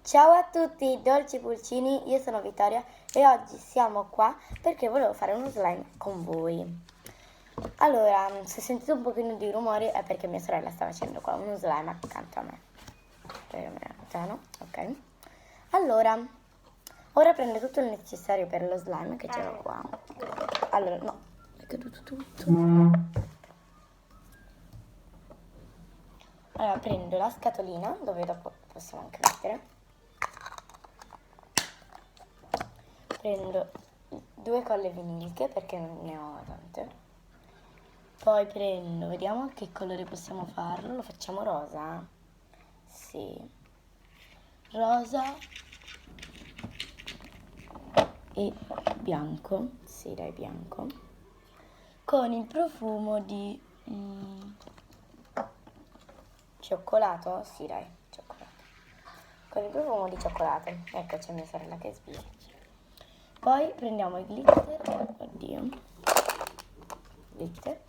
Ciao a tutti dolci pulcini, io sono Vittoria e oggi siamo qua perché volevo fare uno slime con voi. Allora, se sentite un pochino di rumori è perché mia sorella sta facendo qua uno slime accanto a me. Piano, ok. Allora, ora prendo tutto il necessario per lo slime che ce l'ho qua. Allora, no, è caduto tutto. Allora, prendo la scatolina dove dopo possiamo anche mettere. Prendo 2 colle viniliche perché non ne ho tante. Poi prendo, vediamo che colore possiamo farlo. Lo facciamo rosa? Sì. Rosa e bianco. Sì, dai, bianco. Con il profumo di cioccolato? Sì, dai, cioccolato. Con il profumo di cioccolato. Ecco, c'è mia sorella che sbiglia. Poi prendiamo i glitter. Oddio. Glitter.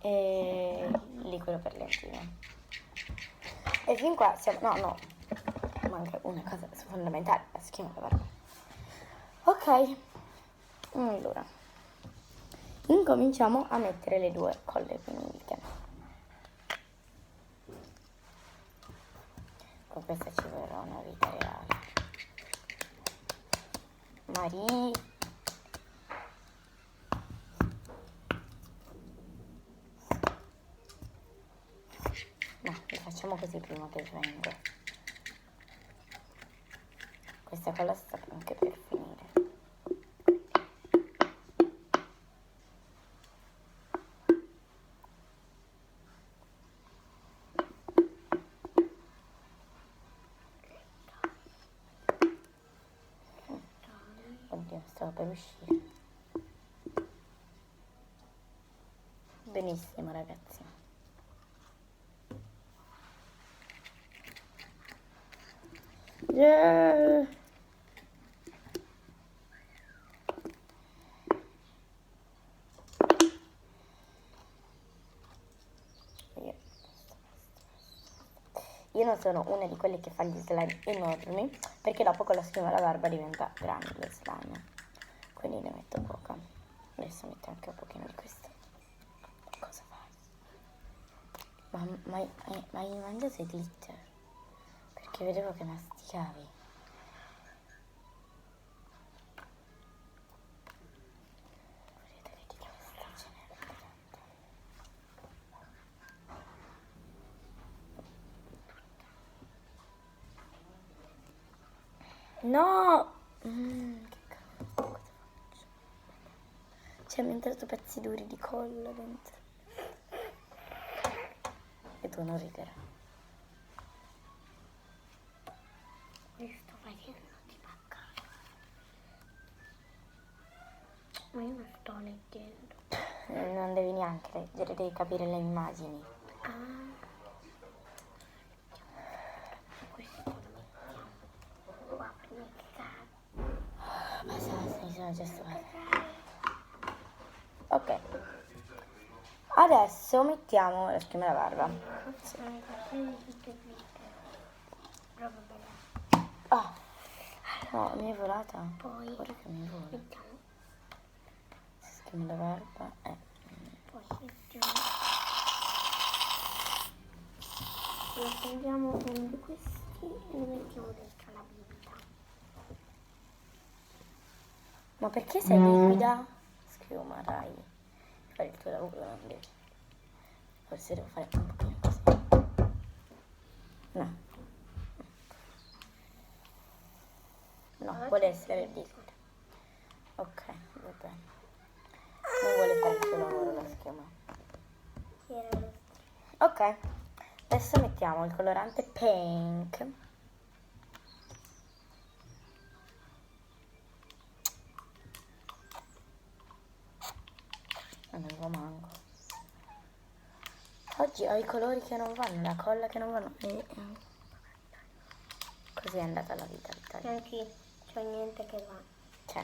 E liquido per lentine. E fin qua siamo... No, manca una cosa fondamentale, la schiuma da barba. Ok, allora incominciamo a mettere le 2 colle viniliche. Con questa ci vorrà una vita reale. Marie. No, lo facciamo così prima che svengo. Questa colla sta anche per finire. Oddio, stavo per uscire. Benissimo, ragazzi. Yeah. Io non sono una di quelle che fa gli slime enormi, perché dopo con la schiuma alla barba diventa grande lo slime. Quindi ne metto poca. Adesso metto anche un pochino di questo. Cosa fai? Ma hai mangiato i glitter? Perché vedevo che masticavi. Vedete che di questa ce n'è tanta. No! Che cavolo, cosa faccio? Cioè, mi è entrato pezzi duri di colla dentro. E tu non ridere. Mi sto facendo di baccare. Ma io non sto leggendo. Non devi neanche leggere, devi capire le immagini. Ah. Questo lo mettiamo qua per mixare. Basta, mi sono già stufata. Ok. Adesso mettiamo la schiuma alla barba. Sì. Proprio bella. Ah, no, mi è volata. Poi Guarda che mi vola. mettiamo. Schiuma alla barba. Poi mettiamo. Lo prendiamo uno di questi e lo mettiamo dentro la bibita. Ma perché sei liquida? Schiuma, dai. Fare il tuo lavoro, non devi. Forse devo fare un pochino così. No. No, vuole essere liquida. Ok, va bene. Non vuole fare il suo lavoro la schiuma. Ok, adesso mettiamo il colorante pink. Non lo manco. Oggi ho i colori che non vanno, la colla che non vanno. Così è andata la vita, Vittoria. Anche c'è niente che va. Cioè,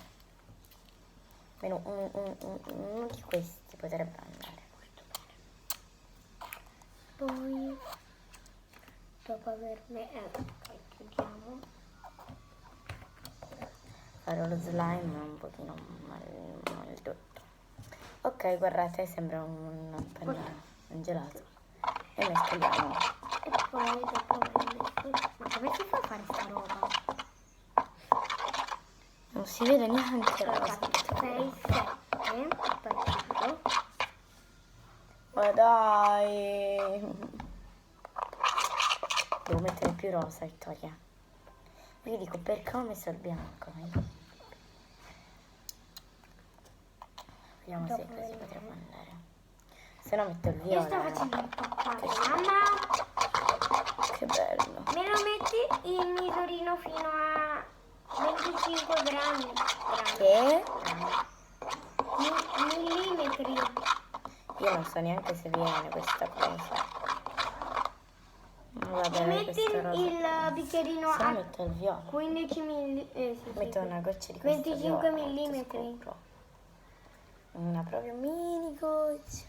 almeno uno di questi potrebbe andare. Poi dopo aver messo chiudiamo. Farò lo slime un pochino maldotto. Ok, guardate, sembra un gelato. E mescoliamo. E poi dopo ma come si fa a fare sta roba? Non si vede neanche la Allora, cosa. 6, 7, partito. Ma dai! Devo mettere più rosa, Vittoria. Io dico, perché ho messo il bianco? Vediamo se così potremmo andare. Se no metto il viola. Io sto facendo il pappato. Mamma, Che bello. me lo metti il misurino fino a 25 grammi. Che? Millimetri. Io non so neanche se viene questa cosa. Va bene, Metti questo rosa. il bicchierino Se no a metto il viola. 15 millimetri. Metto una goccia di questo 25 viola, millimetri. scopro. Una proprio mini goccia.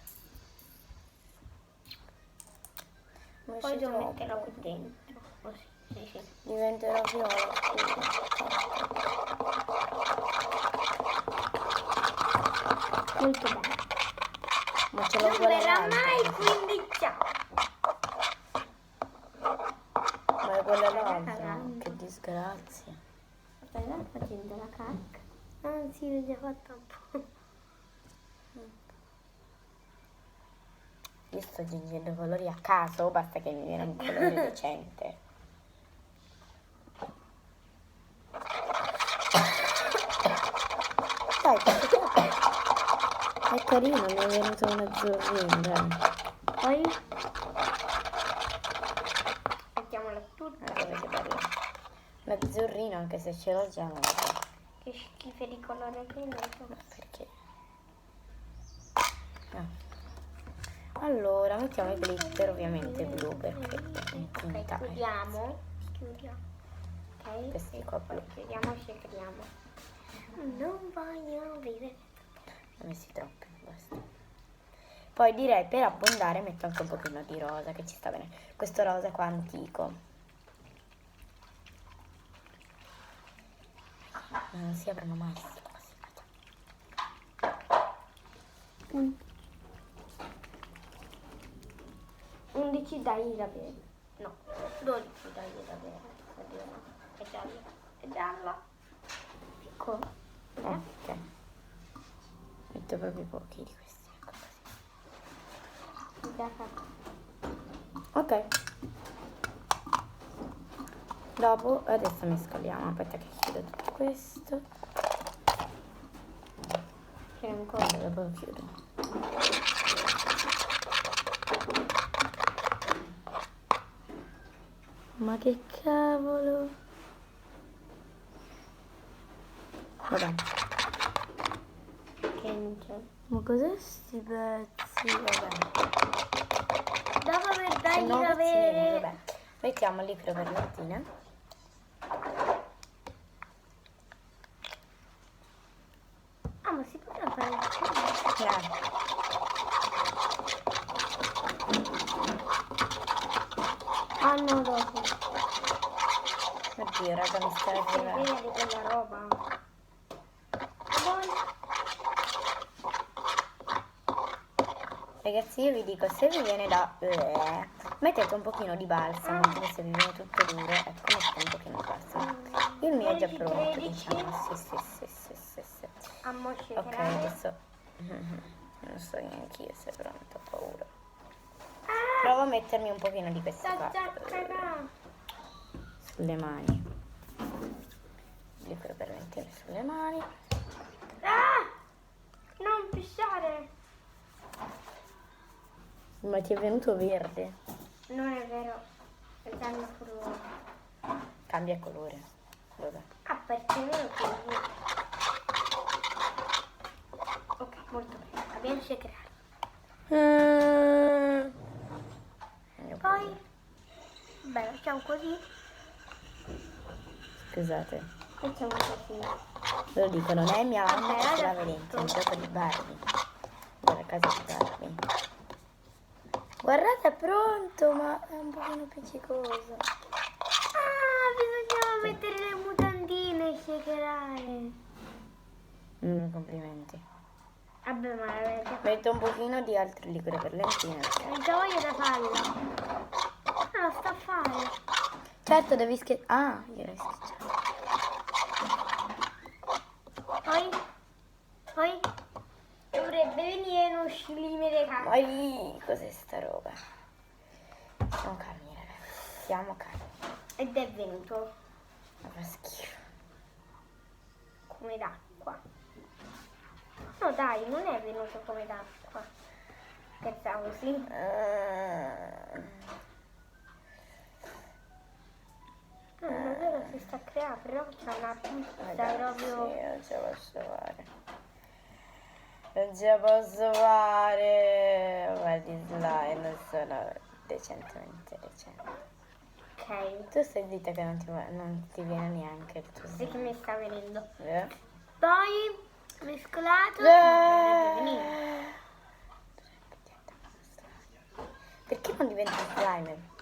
Ma Poi c'è lo troppo. metterò qui dentro. Così. Sì. Diventerà viola, scusa. Molto bene. Ma ce l'ho Non quella verrà l'altra. mai 15 anni. Ma è quella l'altra. cagando. Che disgrazia. Stai facendo la cacca? Anzi, l'ho già fatta un po'. Io sto aggiungendo colori a caso, basta che mi viene un colore decente. Dai, questo qua è carino, mi è venuto un azzurrino, dai. Poi mettiamola tutta. Guarda che bello. Un azzurrino, anche se ce l'ho già, non lo so. Che schifo di colore che Ma perché? Ah. Allora, mettiamo il glitter ovviamente blu perché in tinta. Chiudiamo. Ok. Questi qua blu. Chiudiamo e shakeremo. Non voglio vivere. Ne ho messi troppi, basta. Poi direi per abbondare metto anche un pochino di rosa che ci sta bene. Questo rosa qua antico. Non si aprono mai queste cose. 11 dai da bere. No, 12 dai da bere. Oddio no. È gialla. È gialla. Piccolo. Ok. Metto proprio pochi di questi. Ecco così. Già fatto. Ok. Dopo adesso mescoliamo. Aspetta che chiudo tutto questo. C'è ancora. Dopo lo chiudo. Ma che cavolo. Vabbè. Che non c'è. Ma cos'è sti pezzi? Vabbè. Dopo aver dai No, da bere. vabbè. Mettiamo lì per perlettine. Ah, ma si poteva fare il cibo. Ah no, dopo. Oddio, raga, mi sta Che arrivando. via di quella roba. Ragazzi, io vi dico, se vi viene da... mettete un pochino di balsamo, anche se vi viene tutto duro, ecco, mettete un pochino di balsamo. Il mio è già 12, pronto, 13. diciamo. Sì. A mosce Ok, adesso... non so neanche io se è pronto, ho paura. Provo a mettermi un pochino di questi qua sulle mani. Liquido per mettere sulle mani. Ah! Non pisciare! Ma ti è venuto verde? Non è vero, è giallo furore. Cambia colore. Dov'è? Ah, perché me lo chiedi? Ok, molto bene, abbiamo shakerato. Poi, beh, facciamo così. Scusate, Facciamo così. ve lo dico, non è mia mamma Vabbè, che ce era l'ha dentro, è un tutto. gioco di Barbie. Della casa di Barbie. Guardate, è pronto, ma è un pochino appiccicoso. Ah, mettere le mutandine e shakerare. Complimenti. Vabbè, ma avete Metto un pochino di altro liquido per lentine. non c'ho voglia da farlo. Non lo sto a fare. Certo, devi Ah, io l'ho schiacciato. Poi dovrebbe venire uno scilime di cazzo. Ma cos'è sta roba? Siamo calmi, ragazzi. Siamo calmi. Ed è venuto Ma fa schifo. come d'acqua. No dai, non è venuto come d'acqua. Pensavo sì. No, non è vero, si sta a creare, però c'è una puzza proprio. Sì, non ce la posso fare. Non ce la posso fare. Guardi, slime, sono decentemente decente. Ok, Tu stai zitta che non ti viene neanche il tuo sì slime. che mi sta venendo. Eh? Poi mescolato. Dovrebbe venire. Perché non diventa slime?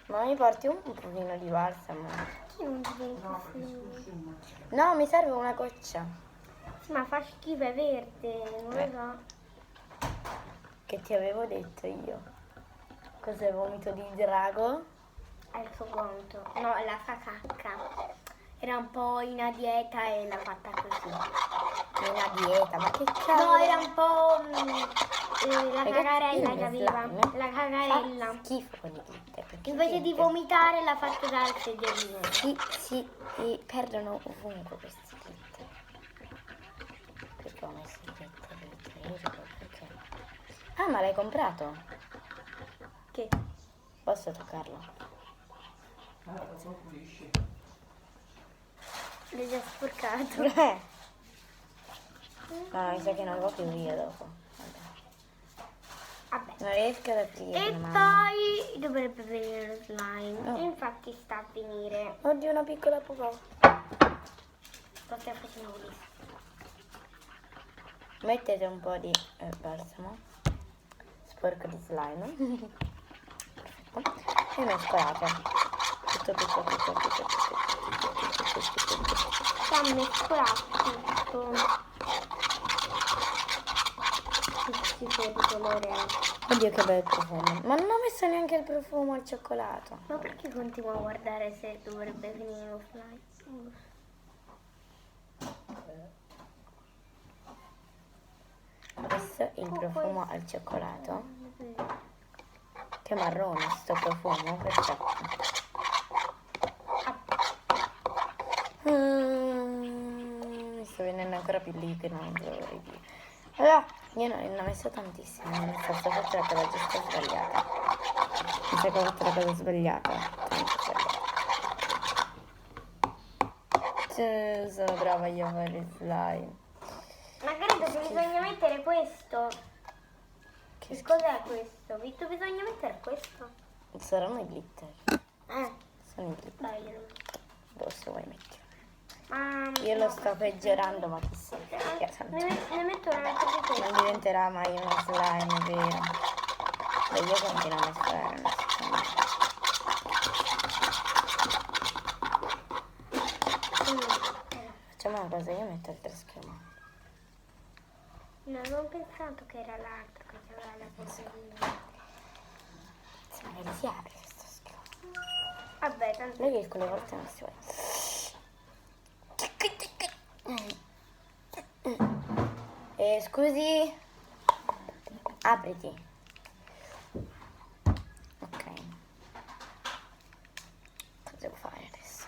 Ma mi porti un pochino di balsamo? Chi non diventa schifo? No, mi serve una goccia. Sì, ma fa schifo, è verde, non lo so. Che ti avevo detto io. Cos'è vomito di drago? È il suo conto. No, la fa cacca. Era un po' in a dieta e l'ha fatta così. Una dieta, ma che cazzo? No, era un po' la Ragazzi, cagarella io che mi aveva. slime La cagarella. Fa schifo con i glitter. perché Invece i di glitter- vomitare l'ha fatto dal sederino. Sì, e perdono ovunque questi glitter. Perché ho messo il glitter? Perché? Ah, ma l'hai comprato? Che? Posso toccarlo? L'hai già sporcato. No, mi sa che non lo più io dopo. Vabbè. Non riesco ad aprire. E poi dovrebbe venire lo slime. Oh. E infatti sta a venire. Oddio, una piccola pupa. Lo stiamo facendo così. Mettete un po' di balsamo. Sporco di slime. Perfetto. E mescolate. Tutto. Sta mescolato tutto. Che schifo di colore. Oddio, che bel profumo. Ma non ho messo neanche il profumo al cioccolato. Ma perché continuo a guardare se dovrebbe venire lo slime? Non lo so. Adesso il profumo al cioccolato. Che marrone sto profumo, perfetto. Mi sto venendo ancora più liquido, non ve lo vorrei dire. Allora, io ne ho messo tantissimo, nel senso ho fatto la cosa giusta sbagliata. Mi sa che ho fatto la cosa sbagliata. Sono brava io a fare slime. Ma credo che bisogna mettere questo. Che cos'è questo? Vitto, bisogna mettere questo. Saranno i glitter. Sono i glitter. Dai, glielo metto. Boh, se vuoi metti. Ma Io lo sto peggiorando, ma chissà. ne metto una metto di questo. Non diventerà mai uno slime, vero? Beh, io continuo a mescolare una seconda. Facciamo una cosa, io metto il schermo. No, non pensato che era l'altro che aveva la polverina. Se magari si apre questo schermo. Vabbè, tanto. Lei che con le volte non si vuole. Scusi? Apriti. Ok. Cosa devo fare adesso?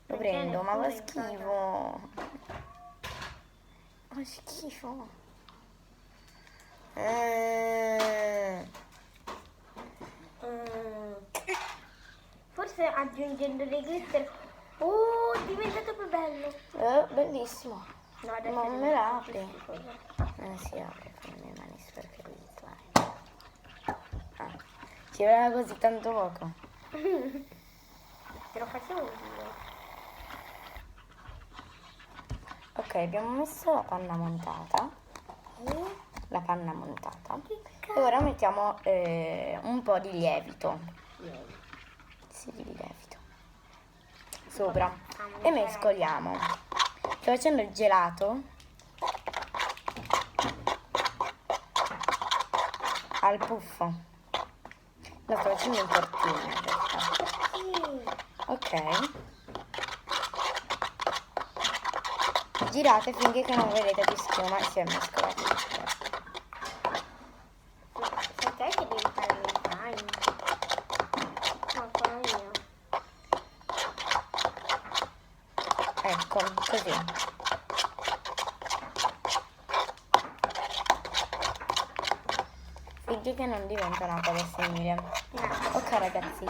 Lo prendo, ma fa schifo. Fa schifo. Forse aggiungendo dei glitter. Oh, è diventato più bello. Bellissimo. No, adesso Ma è me diventato la più apri? schifoso. Si apre con le mie mani sporche di slime. Ci voleva così tanto poco. Te lo facevo io. Ok, abbiamo messo la panna montata. La panna montata. E ora mettiamo un po' di lievito. Sì, di lievito. sopra e mescoliamo. Sto facendo il gelato al puffo. Lo sto facendo in tortine in realtà. Sì. Ok. Girate finché che non vedete più schiuma e si è mescolato. Sai te che devi fare le slime? No, sono io. Ecco, così. Finché che non diventa una cosa simile. No. Ok ragazzi.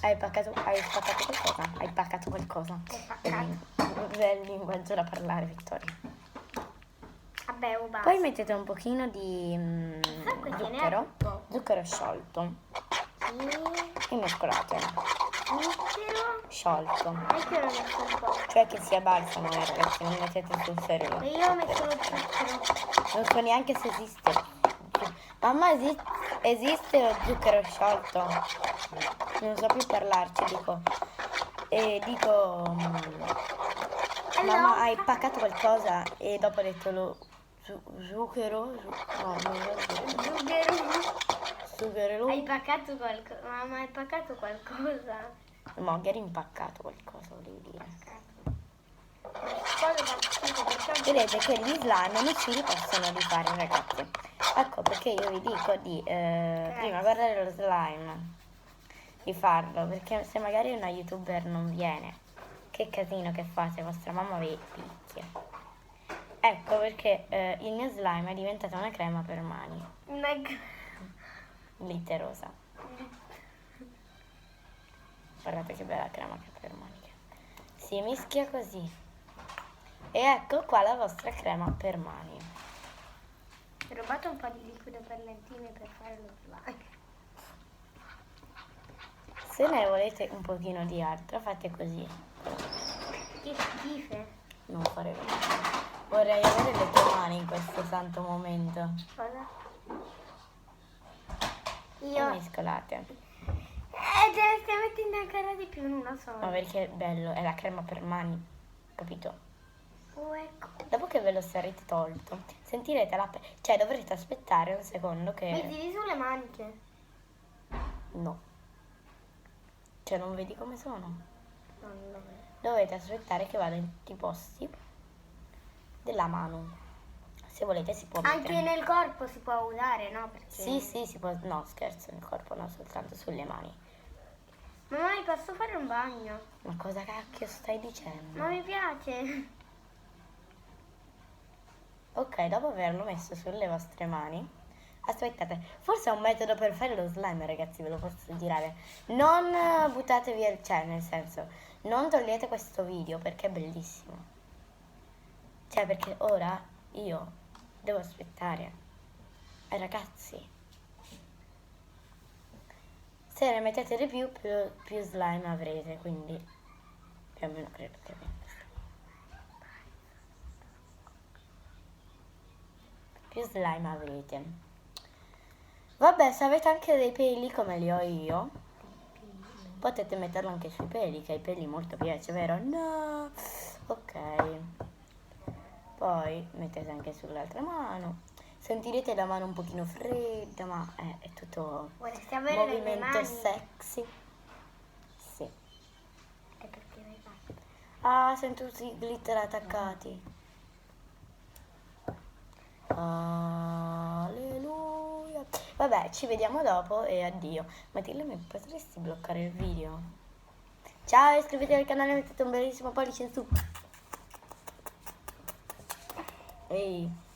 Hai spaccato qualcosa? Hai paccato qualcosa? Ho paccato. Bel linguaggio da parlare, Vittoria. Vabbè, basta. Poi mettete un pochino di Sai che ne è zucchero, tutto? zucchero sciolto Sì. e mescolate. Zucchero. Sciolto. Anche io l'ho messo un po'. Cioè che sia balsamo, ragazzi, non mettete sul serio. E io ho messo lo zucchero. Non so neanche se esiste. Mamma, esiste lo zucchero sciolto? Non so più parlarci, dico. E dico... Mamma, hai paccato qualcosa? E dopo ho detto lo zucchero? No, non lo zucchero. Zucchero. Zucchero. Hai paccato qualcosa? Mamma, hai paccato qualcosa? Magari impaccato qualcosa, volevi dire. Cosa fa schifo perché Vedete che gli slime non si possono rifare, ragazzi. Ecco perché io vi dico di prima guardare lo slime, di farlo, perché se magari una youtuber non viene, che casino che fate, vostra mamma vi picchia. Ecco perché il mio slime è diventata una crema per mani, glitterosa. Guardate che bella crema che per mani. Si mischia così. E ecco qua la vostra crema per mani. Ho rubato un po' di liquido per lentine per fare lo slime. Se ne volete un pochino di altro, fate così. Che schifo. Non fare così. Vorrei avere le tue mani in questo santo momento. Cosa? E Io... mescolate. te ne stai mettendo ancora di più, non lo so. Ma perché è bello, è la crema per mani, capito? Oh, ecco. Dopo che ve lo sarete tolto, sentirete cioè dovrete aspettare un secondo che... Mettili sulle maniche. No. Cioè non vedi come sono? Non lo vedo. Dovete aspettare che vada in tutti i posti della mano. Se volete si può mettere. Anche nel corpo si può usare, no? Perché... Sì, si può. No, scherzo, nel corpo, no, soltanto sulle mani. Mamma, posso fare un bagno? Ma cosa cacchio stai dicendo? Ma mi piace. Ok, dopo averlo messo sulle vostre mani, aspettate, forse è un metodo per fare lo slime, ragazzi, ve lo posso girare. Non buttate via cioè, nel senso, non togliete questo video perché è bellissimo. Cioè, perché ora io devo aspettare. Ragazzi, se ne mettete di più slime avrete, quindi più o meno credo che venga. Più slime avrete. Vabbè, se avete anche dei peli come li ho io, potete metterlo anche sui peli, che ai peli molto piace, vero? No! Ok. Poi mettete anche sull'altra mano. Sentirete la mano un pochino fredda, ma è tutto Vorresti avere le mie movimento mani? sexy. Sì. È perché l'hai fatto. Ah, sento tutti i glitter attaccati. Alleluia. Vabbè, ci vediamo dopo e addio. Matilde, mi potresti bloccare il video? Ciao, iscrivetevi al canale e mettete un bellissimo pollice in su. Ehi.